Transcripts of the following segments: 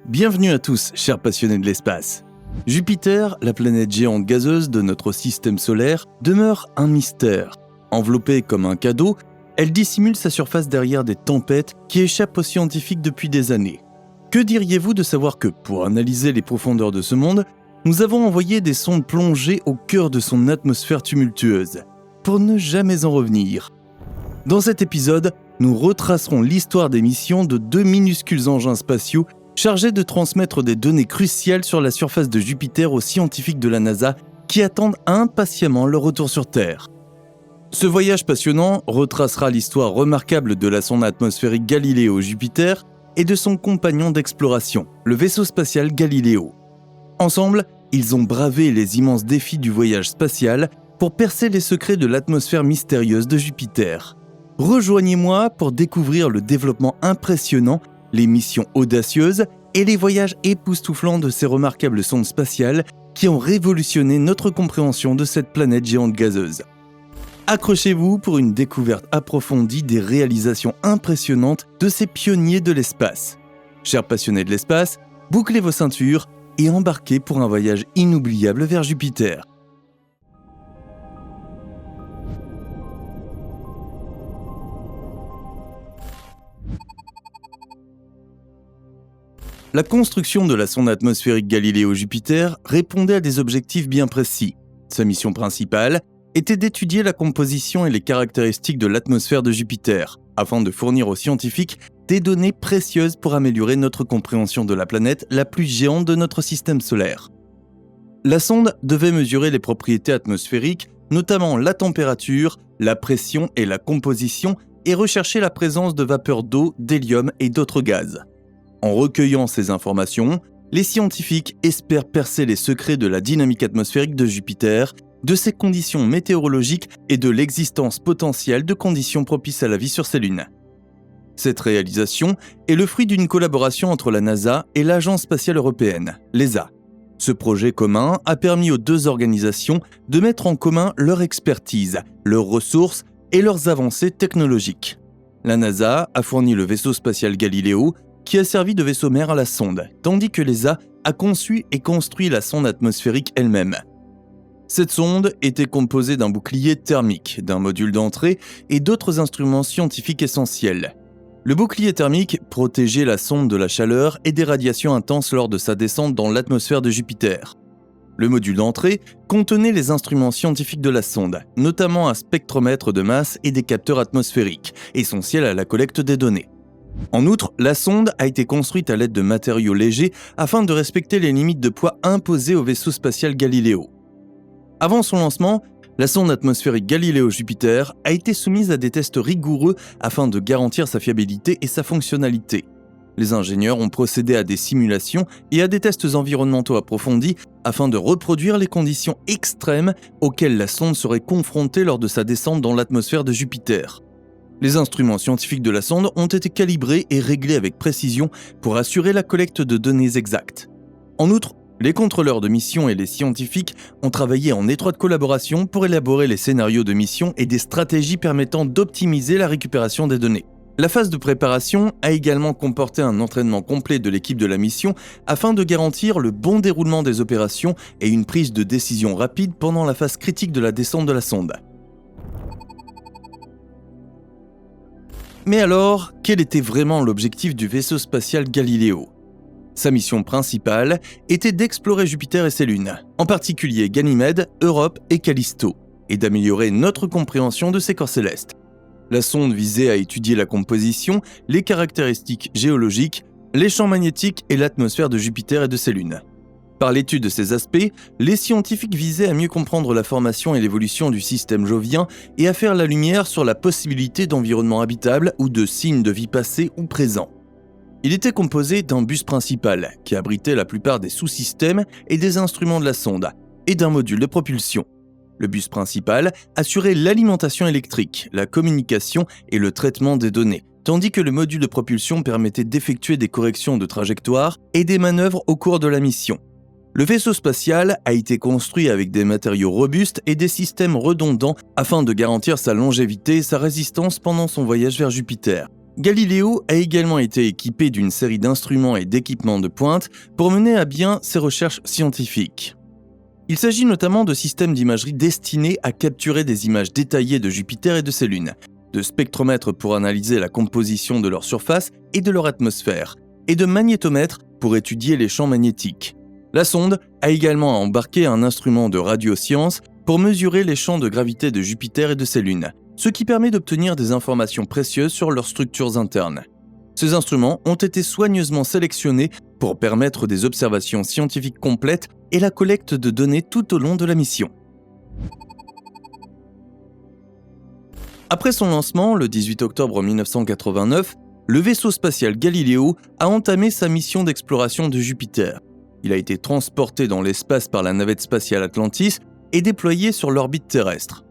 Bienvenue à tous, chers passionnés de l'espace. Jupiter, la planète géante gazeuse de notre système solaire, demeure un mystère. Enveloppée comme un cadeau, elle dissimule sa surface derrière des tempêtes qui échappent aux scientifiques depuis des années. Que diriez-vous de savoir que, pour analyser les profondeurs de ce monde, nous avons envoyé des sondes plongées au cœur de son atmosphère tumultueuse, pour ne jamais en revenir. Dans cet épisode, nous retracerons l'histoire des missions de deux minuscules engins spatiaux chargés de transmettre des données cruciales sur la surface de Jupiter aux scientifiques de la NASA qui attendent impatiemment leur retour sur Terre. Ce voyage passionnant retracera l'histoire remarquable de la sonde atmosphérique Galileo Jupiter et de son compagnon d'exploration, le vaisseau spatial Galileo. Ensemble, ils ont bravé les immenses défis du voyage spatial pour percer les secrets de l'atmosphère mystérieuse de Jupiter. Rejoignez-moi pour découvrir le développement impressionnant, les missions audacieuses et les voyages époustouflants de ces remarquables sondes spatiales qui ont révolutionné notre compréhension de cette planète géante gazeuse. Accrochez-vous pour une découverte approfondie des réalisations impressionnantes de ces pionniers de l'espace. Chers passionnés de l'espace, bouclez vos ceintures et embarquez pour un voyage inoubliable vers Jupiter. La construction de la sonde atmosphérique Galileo Jupiter répondait à des objectifs bien précis. Sa mission principale était d'étudier la composition et les caractéristiques de l'atmosphère de Jupiter, afin de fournir aux scientifiques des données précieuses pour améliorer notre compréhension de la planète la plus géante de notre système solaire. La sonde devait mesurer les propriétés atmosphériques, notamment la température, la pression et la composition, et rechercher la présence de vapeur d'eau, d'hélium et d'autres gaz. En recueillant ces informations, les scientifiques espèrent percer les secrets de la dynamique atmosphérique de Jupiter, de ses conditions météorologiques et de l'existence potentielle de conditions propices à la vie sur ces lunes. Cette réalisation est le fruit d'une collaboration entre la NASA et l'Agence spatiale européenne, l'ESA. Ce projet commun a permis aux deux organisations de mettre en commun leur expertise, leurs ressources et leurs avancées technologiques. La NASA a fourni le vaisseau spatial Galileo, qui a servi de vaisseau mère à la sonde, tandis que l'ESA a conçu et construit la sonde atmosphérique elle-même. Cette sonde était composée d'un bouclier thermique, d'un module d'entrée et d'autres instruments scientifiques essentiels. Le bouclier thermique protégeait la sonde de la chaleur et des radiations intenses lors de sa descente dans l'atmosphère de Jupiter. Le module d'entrée contenait les instruments scientifiques de la sonde, notamment un spectromètre de masse et des capteurs atmosphériques, essentiels à la collecte des données. En outre, la sonde a été construite à l'aide de matériaux légers afin de respecter les limites de poids imposées au vaisseau spatial Galileo. Avant son lancement, la sonde atmosphérique Galileo Jupiter a été soumise à des tests rigoureux afin de garantir sa fiabilité et sa fonctionnalité. Les ingénieurs ont procédé à des simulations et à des tests environnementaux approfondis afin de reproduire les conditions extrêmes auxquelles la sonde serait confrontée lors de sa descente dans l'atmosphère de Jupiter. Les instruments scientifiques de la sonde ont été calibrés et réglés avec précision pour assurer la collecte de données exactes. En outre, les contrôleurs de mission et les scientifiques ont travaillé en étroite collaboration pour élaborer les scénarios de mission et des stratégies permettant d'optimiser la récupération des données. La phase de préparation a également comporté un entraînement complet de l'équipe de la mission afin de garantir le bon déroulement des opérations et une prise de décision rapide pendant la phase critique de la descente de la sonde. Mais alors, quel était vraiment l'objectif du vaisseau spatial Galileo ? Sa mission principale était d'explorer Jupiter et ses lunes, en particulier Ganymède, Europe et Callisto, et d'améliorer notre compréhension de ces corps célestes. La sonde visait à étudier la composition, les caractéristiques géologiques, les champs magnétiques et l'atmosphère de Jupiter et de ses lunes. Par l'étude de ces aspects, les scientifiques visaient à mieux comprendre la formation et l'évolution du système jovien et à faire la lumière sur la possibilité d'environnements habitables ou de signes de vie passés ou présents. Il était composé d'un bus principal qui abritait la plupart des sous-systèmes et des instruments de la sonde, et d'un module de propulsion. Le bus principal assurait l'alimentation électrique, la communication et le traitement des données, tandis que le module de propulsion permettait d'effectuer des corrections de trajectoire et des manœuvres au cours de la mission. Le vaisseau spatial a été construit avec des matériaux robustes et des systèmes redondants afin de garantir sa longévité et sa résistance pendant son voyage vers Jupiter. Galileo a également été équipé d'une série d'instruments et d'équipements de pointe pour mener à bien ses recherches scientifiques. Il s'agit notamment de systèmes d'imagerie destinés à capturer des images détaillées de Jupiter et de ses lunes, de spectromètres pour analyser la composition de leur surface et de leur atmosphère, et de magnétomètres pour étudier les champs magnétiques. La sonde a également embarqué un instrument de radioscience pour mesurer les champs de gravité de Jupiter et de ses lunes, ce qui permet d'obtenir des informations précieuses sur leurs structures internes. Ces instruments ont été soigneusement sélectionnés pour permettre des observations scientifiques complètes et la collecte de données tout au long de la mission. Après son lancement, le 18 octobre 1989, le vaisseau spatial Galileo a entamé sa mission d'exploration de Jupiter. Il a été transporté dans l'espace par la navette spatiale Atlantis et déployé sur l'orbite terrestre.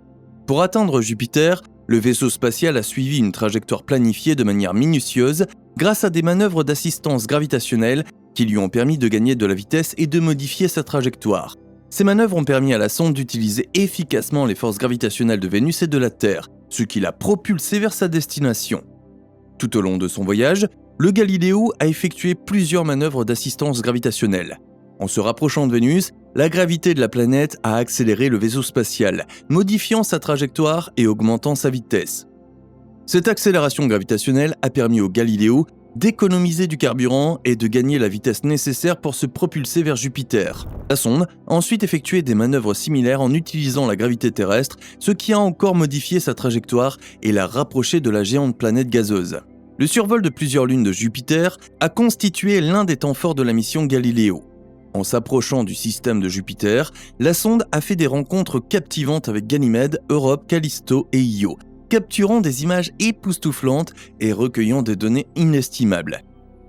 Pour atteindre Jupiter, le vaisseau spatial a suivi une trajectoire planifiée de manière minutieuse grâce à des manœuvres d'assistance gravitationnelle qui lui ont permis de gagner de la vitesse et de modifier sa trajectoire. Ces manœuvres ont permis à la sonde d'utiliser efficacement les forces gravitationnelles de Vénus et de la Terre, ce qui l'a propulsé vers sa destination. Tout au long de son voyage, le Galileo a effectué plusieurs manœuvres d'assistance gravitationnelle. En se rapprochant de Vénus, la gravité de la planète a accéléré le vaisseau spatial, modifiant sa trajectoire et augmentant sa vitesse. Cette accélération gravitationnelle a permis au Galileo d'économiser du carburant et de gagner la vitesse nécessaire pour se propulser vers Jupiter. La sonde a ensuite effectué des manœuvres similaires en utilisant la gravité terrestre, ce qui a encore modifié sa trajectoire et l'a rapproché de la géante planète gazeuse. Le survol de plusieurs lunes de Jupiter a constitué l'un des temps forts de la mission Galileo. En s'approchant du système de Jupiter, la sonde a fait des rencontres captivantes avec Ganymède, Europe, Callisto et Io, capturant des images époustouflantes et recueillant des données inestimables.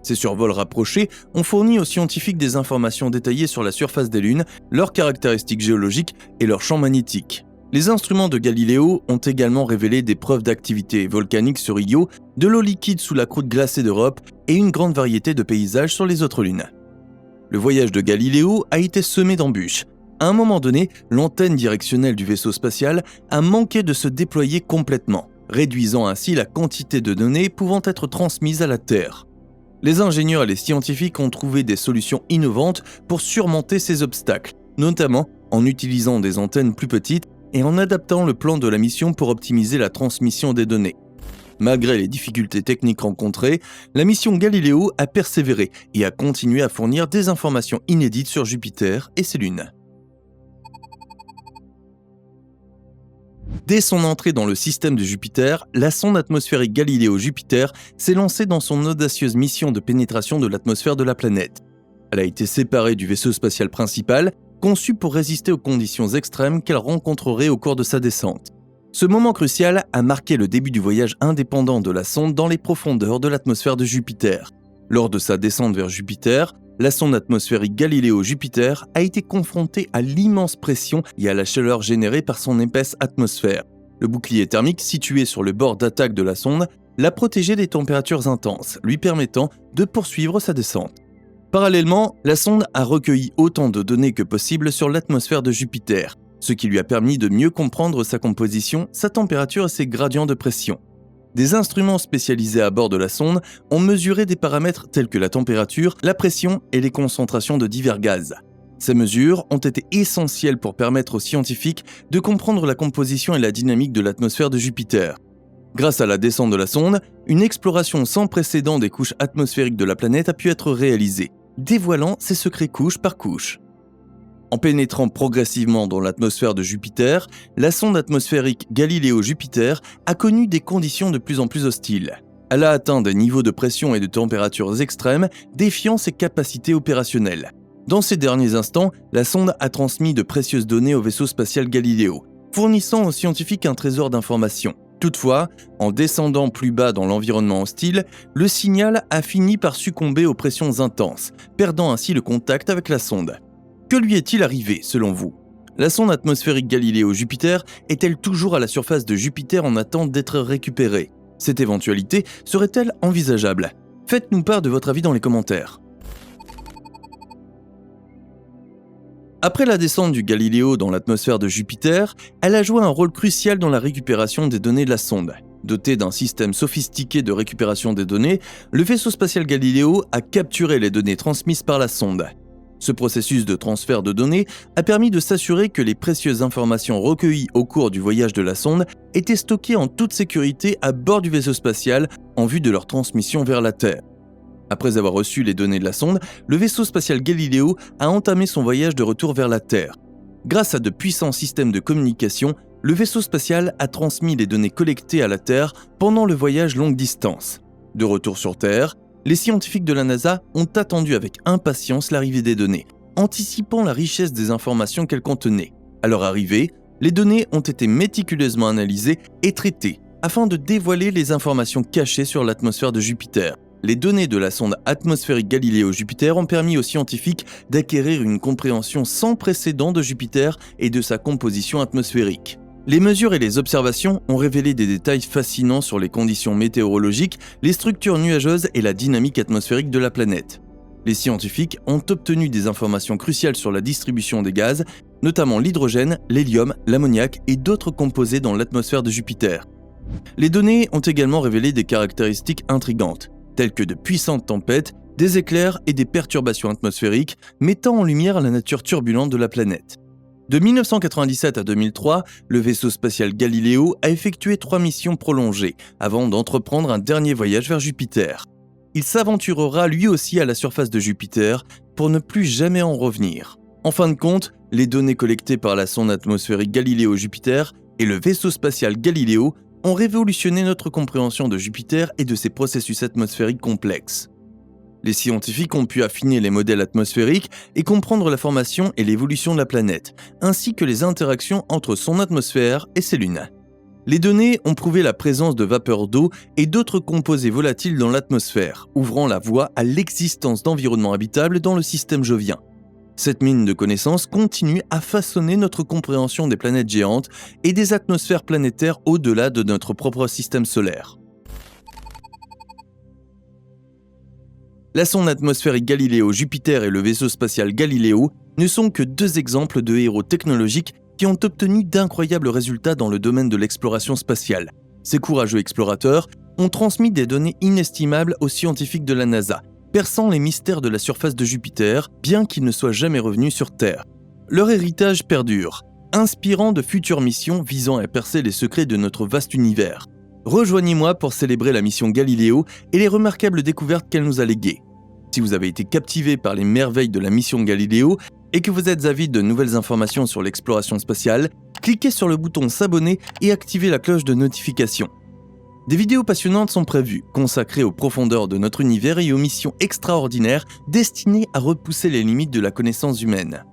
Ces survols rapprochés ont fourni aux scientifiques des informations détaillées sur la surface des lunes, leurs caractéristiques géologiques et leurs champs magnétiques. Les instruments de Galileo ont également révélé des preuves d'activité volcanique sur Io, de l'eau liquide sous la croûte glacée d'Europe et une grande variété de paysages sur les autres lunes. Le voyage de Galileo a été semé d'embûches. À un moment donné, l'antenne directionnelle du vaisseau spatial a manqué de se déployer complètement, réduisant ainsi la quantité de données pouvant être transmises à la Terre. Les ingénieurs et les scientifiques ont trouvé des solutions innovantes pour surmonter ces obstacles, notamment en utilisant des antennes plus petites et en adaptant le plan de la mission pour optimiser la transmission des données. Malgré les difficultés techniques rencontrées, la mission Galileo a persévéré et a continué à fournir des informations inédites sur Jupiter et ses lunes. Dès son entrée dans le système de Jupiter, la sonde atmosphérique Galileo Jupiter s'est lancée dans son audacieuse mission de pénétration de l'atmosphère de la planète. Elle a été séparée du vaisseau spatial principal, conçu pour résister aux conditions extrêmes qu'elle rencontrerait au cours de sa descente. Ce moment crucial a marqué le début du voyage indépendant de la sonde dans les profondeurs de l'atmosphère de Jupiter. Lors de sa descente vers Jupiter, la sonde atmosphérique Galileo Jupiter a été confrontée à l'immense pression et à la chaleur générée par son épaisse atmosphère. Le bouclier thermique situé sur le bord d'attaque de la sonde l'a protégée des températures intenses, lui permettant de poursuivre sa descente. Parallèlement, la sonde a recueilli autant de données que possible sur l'atmosphère de Jupiter, ce qui lui a permis de mieux comprendre sa composition, sa température et ses gradients de pression. Des instruments spécialisés à bord de la sonde ont mesuré des paramètres tels que la température, la pression et les concentrations de divers gaz. Ces mesures ont été essentielles pour permettre aux scientifiques de comprendre la composition et la dynamique de l'atmosphère de Jupiter. Grâce à la descente de la sonde, une exploration sans précédent des couches atmosphériques de la planète a pu être réalisée, dévoilant ses secrets couche par couche. En pénétrant progressivement dans l'atmosphère de Jupiter, la sonde atmosphérique Galileo Jupiter a connu des conditions de plus en plus hostiles. Elle a atteint des niveaux de pression et de températures extrêmes, défiant ses capacités opérationnelles. Dans ces derniers instants, la sonde a transmis de précieuses données au vaisseau spatial Galileo, fournissant aux scientifiques un trésor d'informations. Toutefois, en descendant plus bas dans l'environnement hostile, le signal a fini par succomber aux pressions intenses, perdant ainsi le contact avec la sonde. Que lui est-il arrivé, selon vous ? La sonde atmosphérique Galileo Jupiter est-elle toujours à la surface de Jupiter en attente d'être récupérée ? Cette éventualité serait-elle envisageable ? Faites-nous part de votre avis dans les commentaires. Après la descente du Galileo dans l'atmosphère de Jupiter, elle a joué un rôle crucial dans la récupération des données de la sonde. Doté d'un système sophistiqué de récupération des données, le vaisseau spatial Galileo a capturé les données transmises par la sonde. Ce processus de transfert de données a permis de s'assurer que les précieuses informations recueillies au cours du voyage de la sonde étaient stockées en toute sécurité à bord du vaisseau spatial en vue de leur transmission vers la Terre. Après avoir reçu les données de la sonde, le vaisseau spatial Galileo a entamé son voyage de retour vers la Terre. Grâce à de puissants systèmes de communication, le vaisseau spatial a transmis les données collectées à la Terre pendant le voyage longue distance. De retour sur Terre, les scientifiques de la NASA ont attendu avec impatience l'arrivée des données, anticipant la richesse des informations qu'elles contenaient. À leur arrivée, les données ont été méticuleusement analysées et traitées afin de dévoiler les informations cachées sur l'atmosphère de Jupiter. Les données de la sonde atmosphérique Galileo Jupiter ont permis aux scientifiques d'acquérir une compréhension sans précédent de Jupiter et de sa composition atmosphérique. Les mesures et les observations ont révélé des détails fascinants sur les conditions météorologiques, les structures nuageuses et la dynamique atmosphérique de la planète. Les scientifiques ont obtenu des informations cruciales sur la distribution des gaz, notamment l'hydrogène, l'hélium, l'ammoniac et d'autres composés dans l'atmosphère de Jupiter. Les données ont également révélé des caractéristiques intrigantes, telles que de puissantes tempêtes, des éclairs et des perturbations atmosphériques, mettant en lumière la nature turbulente de la planète. De 1997 à 2003, le vaisseau spatial Galileo a effectué 3 missions prolongées avant d'entreprendre un dernier voyage vers Jupiter. Il s'aventurera lui aussi à la surface de Jupiter pour ne plus jamais en revenir. En fin de compte, les données collectées par la sonde atmosphérique Galileo Jupiter et le vaisseau spatial Galileo ont révolutionné notre compréhension de Jupiter et de ses processus atmosphériques complexes. Les scientifiques ont pu affiner les modèles atmosphériques et comprendre la formation et l'évolution de la planète, ainsi que les interactions entre son atmosphère et ses lunes. Les données ont prouvé la présence de vapeur d'eau et d'autres composés volatiles dans l'atmosphère, ouvrant la voie à l'existence d'environnements habitables dans le système jovien. Cette mine de connaissances continue à façonner notre compréhension des planètes géantes et des atmosphères planétaires au-delà de notre propre système solaire. La sonde atmosphérique Galileo Jupiter et le vaisseau spatial Galileo ne sont que 2 exemples de héros technologiques qui ont obtenu d'incroyables résultats dans le domaine de l'exploration spatiale. Ces courageux explorateurs ont transmis des données inestimables aux scientifiques de la NASA, perçant les mystères de la surface de Jupiter, bien qu'ils ne soient jamais revenus sur Terre. Leur héritage perdure, inspirant de futures missions visant à percer les secrets de notre vaste univers. Rejoignez-moi pour célébrer la mission Galileo et les remarquables découvertes qu'elle nous a léguées. Si vous avez été captivé par les merveilles de la mission Galileo et que vous êtes avide de nouvelles informations sur l'exploration spatiale, cliquez sur le bouton s'abonner et activez la cloche de notification. Des vidéos passionnantes sont prévues, consacrées aux profondeurs de notre univers et aux missions extraordinaires destinées à repousser les limites de la connaissance humaine.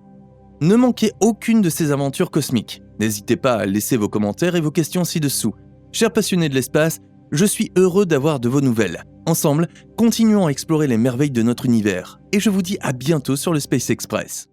Ne manquez aucune de ces aventures cosmiques. N'hésitez pas à laisser vos commentaires et vos questions ci-dessous. Chers passionnés de l'espace, je suis heureux d'avoir de vos nouvelles. Ensemble, continuons à explorer les merveilles de notre univers. Et je vous dis à bientôt sur le Space Express.